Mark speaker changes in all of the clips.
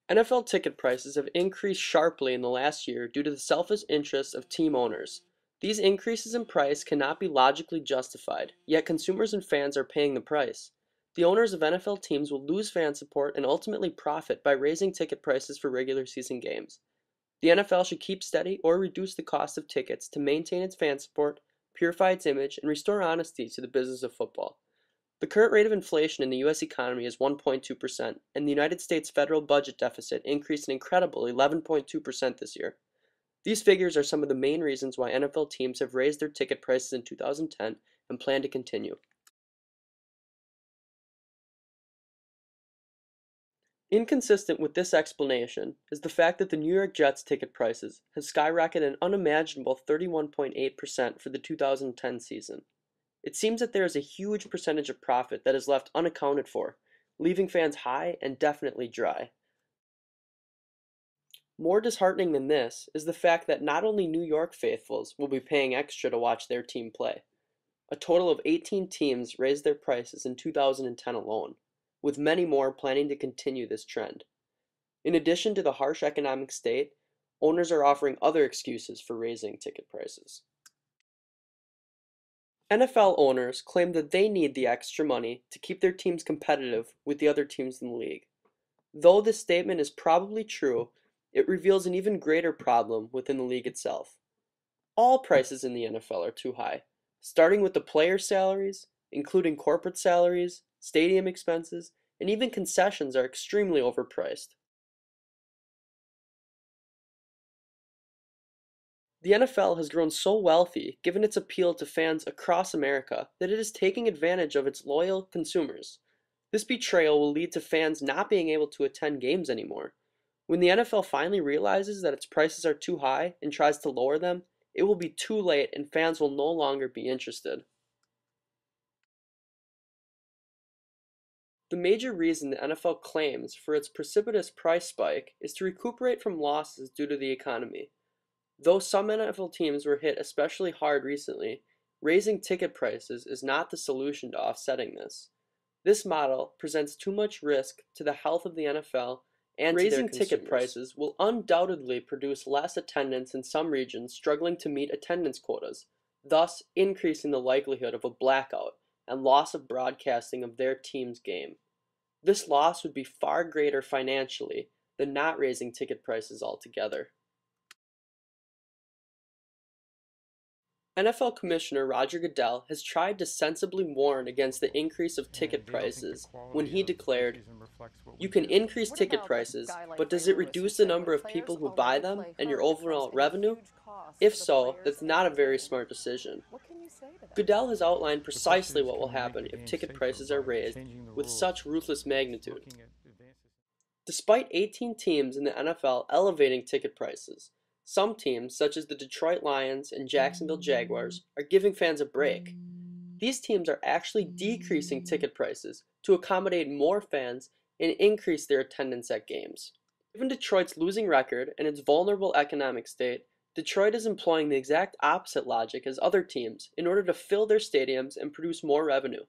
Speaker 1: NFL ticket prices have increased sharply in the last year due to the selfish interests of team owners. These increases in price cannot be logically justified, yet consumers and fans are paying the price. The owners of NFL teams will lose fan support and ultimately profit by raising ticket prices for regular season games. The NFL should keep steady or reduce the cost of tickets to maintain its fan support, purify its image, and restore honesty to the business of football. The current rate of inflation in the U.S. economy is 1.2%, and the United States federal budget deficit increased an incredible 11.2% this year. These figures are some of the main reasons why NFL teams have raised their ticket prices in 2010 and plan to continue. Inconsistent with this explanation is the fact that the New York Jets ticket prices have skyrocketed an unimaginable 31.8% for the 2010 season. It seems that there is a huge percentage of profit that is left unaccounted for, leaving fans high and definitely dry. More disheartening than this is the fact that not only New York faithfuls will be paying extra to watch their team play. A total of 18 teams raised their prices in 2010 alone, with many more planning to continue this trend. In addition to the harsh economic state, owners are offering other excuses for raising ticket prices. NFL owners claim that they need the extra money to keep their teams competitive with the other teams in the league. Though this statement is probably true, it reveals an even greater problem within the league itself. All prices in the NFL are too high, starting with the player salaries, including corporate salaries, stadium expenses, and even concessions are extremely overpriced. The NFL has grown so wealthy, given its appeal to fans across America, that it is taking advantage of its loyal consumers. This betrayal will lead to fans not being able to attend games anymore. When the NFL finally realizes that its prices are too high and tries to lower them, it will be too late and fans will no longer be interested. The major reason the NFL claims for its precipitous price spike is to recuperate from losses due to the economy. Though some NFL teams were hit especially hard recently, raising ticket prices is not the solution to offsetting this. This model presents too much risk to the health of the NFL and raising ticket prices will undoubtedly produce less attendance in some regions struggling to meet attendance quotas, thus increasing the likelihood of a blackout and loss of broadcasting of their team's game. This loss would be far greater financially than not raising ticket prices altogether. NFL Commissioner Roger Goodell has tried to sensibly warn against the increase of ticket prices when he declared, "You can increase
Speaker 2: What
Speaker 1: ticket
Speaker 2: about the
Speaker 1: prices,
Speaker 2: guy like
Speaker 1: but
Speaker 2: Ray
Speaker 1: does it
Speaker 2: Lewis who
Speaker 1: reduce the
Speaker 2: said
Speaker 1: number
Speaker 2: when
Speaker 1: of
Speaker 2: players
Speaker 1: people who buy
Speaker 2: already
Speaker 1: them
Speaker 2: play
Speaker 1: and your
Speaker 2: hurt, it
Speaker 1: overall
Speaker 2: comes at a
Speaker 1: revenue?"
Speaker 2: huge cost
Speaker 1: If
Speaker 2: to the
Speaker 1: so,
Speaker 2: players
Speaker 1: that's
Speaker 2: and
Speaker 1: not a
Speaker 2: the
Speaker 1: very
Speaker 2: team?
Speaker 1: smart decision.
Speaker 2: What can you say to that?
Speaker 1: Goodell has outlined
Speaker 3: The
Speaker 1: precisely
Speaker 3: question is,
Speaker 1: what
Speaker 3: can
Speaker 1: will
Speaker 3: we make
Speaker 1: happen
Speaker 3: the
Speaker 1: if
Speaker 3: game
Speaker 1: ticket
Speaker 3: safer
Speaker 1: prices are
Speaker 3: by
Speaker 1: raised
Speaker 3: changing the
Speaker 1: with
Speaker 3: rules,
Speaker 1: such ruthless magnitude.
Speaker 3: looking at advances?
Speaker 1: Despite 18 teams in the NFL elevating ticket prices, some teams, such as the Detroit Lions and Jacksonville Jaguars, are giving fans a break. These teams are actually decreasing ticket prices to accommodate more fans and increase their attendance at games. Given Detroit's losing record and its vulnerable economic state, Detroit is employing the exact opposite logic as other teams in order to fill their stadiums and produce more revenue.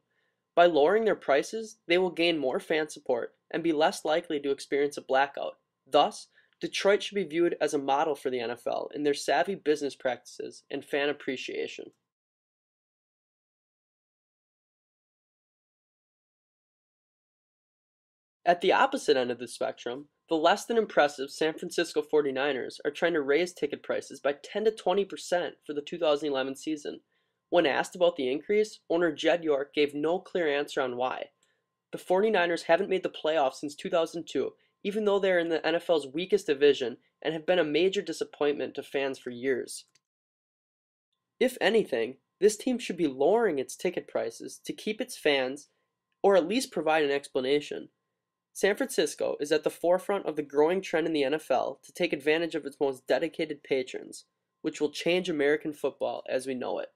Speaker 1: By lowering their prices, they will gain more fan support and be less likely to experience a blackout. Thus, Detroit should be viewed as a model for the NFL in their savvy business practices and fan appreciation. At the opposite end of the spectrum, the less than impressive San Francisco 49ers are trying to raise ticket prices by 10 to 20% for the 2011 season. When asked about the increase, owner Jed York gave no clear answer on why. The 49ers haven't made the playoffs since 2002, even though they're in the NFL's weakest division and have been a major disappointment to fans for years. If anything, this team should be lowering its ticket prices to keep its fans, or at least provide an explanation. San Francisco is at the forefront of the growing trend in the NFL to take advantage of its most dedicated patrons, which will change American football as we know it.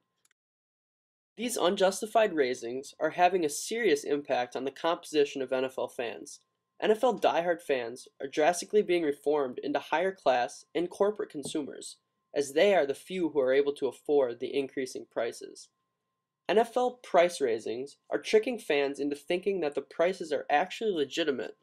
Speaker 1: These unjustified raisings are having a serious impact on the composition of NFL fans. NFL diehard fans are drastically being reformed into higher class and corporate consumers, as they are the few who are able to afford the increasing prices. NFL price raisings are tricking fans into thinking that the prices are actually legitimate.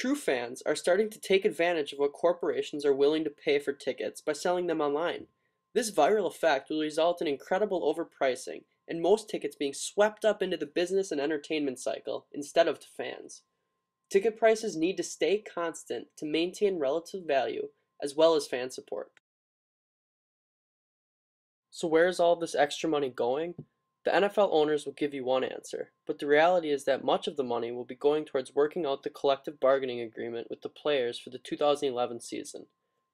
Speaker 1: True fans are starting to take advantage of what corporations are willing to pay for tickets by selling them online. This viral effect will result in incredible overpricing and most tickets being swept up into the business and entertainment cycle instead of to fans. Ticket prices need to stay constant to maintain relative value as well as fan support. So where is all this extra money going? The NFL owners will give you one answer, but the reality is that much of the money will be going towards working out the collective bargaining agreement with the players for the 2011 season.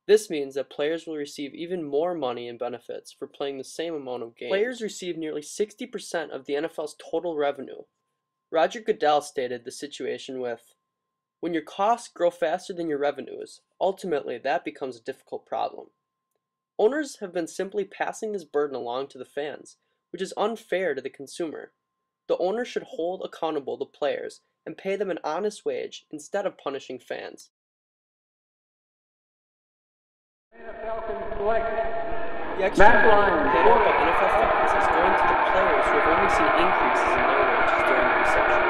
Speaker 1: This means that players will receive even more money and benefits for playing the same amount of games. Players receive nearly 60% of the NFL's total revenue. Roger Goodell stated the situation with, "When your costs grow faster than your revenues, ultimately that becomes a difficult problem." Owners have been simply passing this burden along to the fans, which is unfair to the consumer. The owner should hold accountable the players and pay them an honest wage instead of punishing fans. The extra money paid out by NFL fans is going to the players who have only seen increases in their wages during the recession.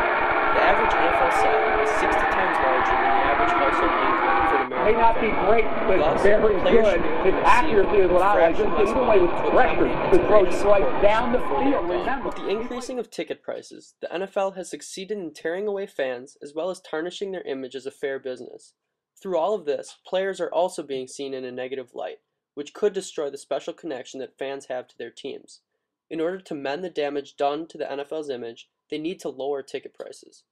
Speaker 1: The average NFL salary is 60 times larger than the average household income for an American
Speaker 2: may not be great, but
Speaker 1: Thus,
Speaker 2: very
Speaker 1: players
Speaker 2: good.
Speaker 1: should be able
Speaker 2: His
Speaker 1: to
Speaker 2: accuracy is what I like. Just even away with pressure to throw strikes down the field. Remember,
Speaker 1: With the increasing of ticket prices, the NFL has succeeded in tearing away fans as well as tarnishing their image as a fair business. Through all of this, players are also being seen in a negative light, which could destroy the special connection that fans have to their teams. In order to mend the damage done to the NFL's image, they need to lower ticket prices.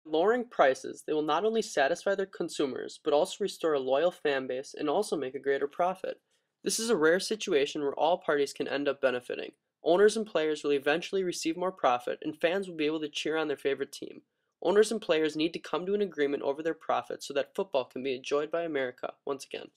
Speaker 1: Lowering prices, they will not only satisfy their consumers, but also restore a loyal fan base and also make a greater profit. This is a rare situation where all parties can end up benefiting. Owners and players will eventually receive more profit, and fans will be able to cheer on their favorite team. Owners and players need to come to an agreement over their profits so that football can be enjoyed by America once again.